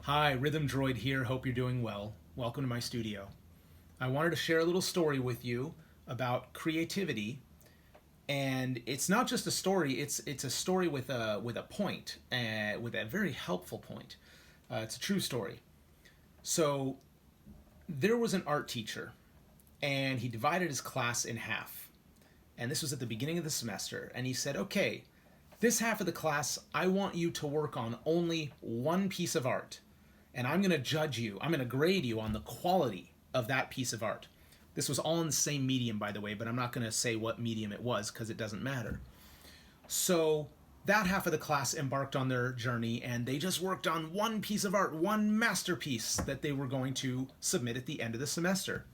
Hi, Rhythm Droid here. Hope you're doing well. Welcome to my studio. I wanted to share a little story with you about creativity, and it's not just a story. It's a story with a point, with a very helpful point. It's a true story. So there was an art teacher, and he divided his class in half. And this was at the beginning of the semester. And he said, "Okay, this half of the class, I want you to work on only one piece of art. And I'm going to judge you. I'm going to grade you on the quality of that piece of art." This was all in the same medium, by the way, but I'm not going to say what medium it was because it doesn't matter. So that half of the class embarked on their journey, and they just worked on one piece of art, one masterpiece that they were going to submit at the end of the semester.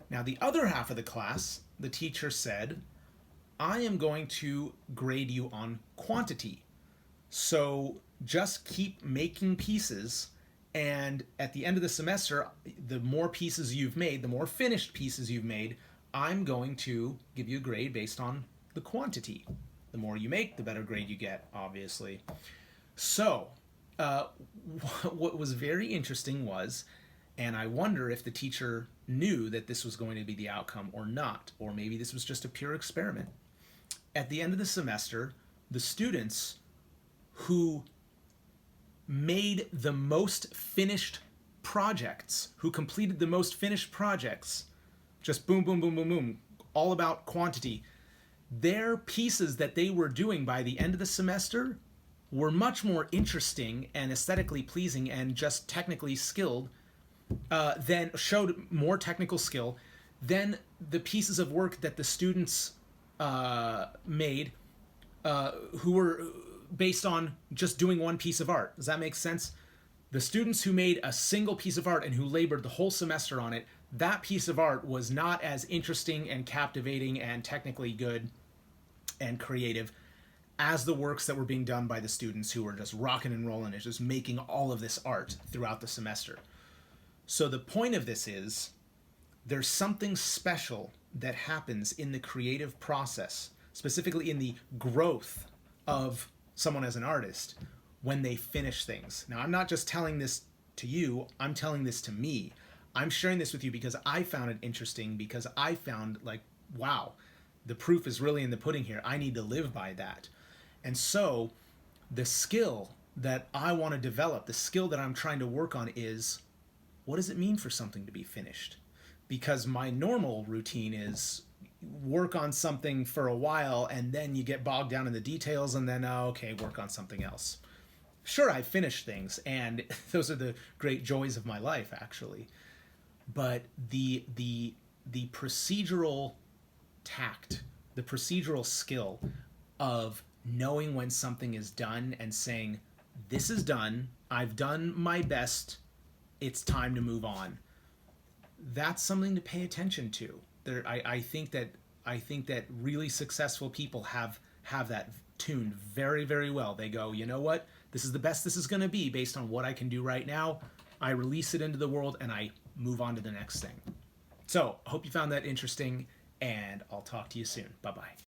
Now, the other half of the class, the teacher said, "I am going to grade you on quantity. So just keep making pieces, and at the end of the semester, the more pieces you've made, the more finished pieces you've made, I'm going to give you a grade based on the quantity. The more you make, the better grade you get, obviously." So, what was very interesting was, and I wonder if the teacher knew that this was going to be the outcome or not, or maybe this was just a pure experiment. At the end of the semester, the students who made the most finished projects, who completed the most finished projects, just boom, boom, boom, boom, boom, all about quantity, their pieces that they were doing by the end of the semester were much more interesting and aesthetically pleasing and just technically skilled, than showed more technical skill than the pieces of work that the students made, who were based on just doing one piece of art. Does that make sense? The students who made a single piece of art and who labored the whole semester on it, that piece of art was not as interesting and captivating and technically good and creative as the works that were being done by the students who were just rocking and rolling and just making all of this art throughout the semester. So the point of this is, there's something special that happens in the creative process, specifically in the growth of someone as an artist, when they finish things. Now, I'm not just telling this to you, I'm telling this to me. I'm sharing this with you because I found it interesting, because I found, like, wow, the proof is really in the pudding here. I need to live by that. And so the skill that I want to develop, the skill that I'm trying to work on is, what does it mean for something to be finished? Because my normal routine is work on something for a while, and then you get bogged down in the details, and then, okay, work on something else. Sure, I finish things, and those are the great joys of my life, actually. But the procedural tact, the procedural skill of knowing when something is done and saying, "This is done, I've done my best, it's time to move on," that's something to pay attention to. I think that really successful people have that tuned very, very well. They go, "You know what? This is the best this is going to be based on what I can do right now." I release it into the world and I move on to the next thing. So I hope you found that interesting, and I'll talk to you soon. Bye-bye.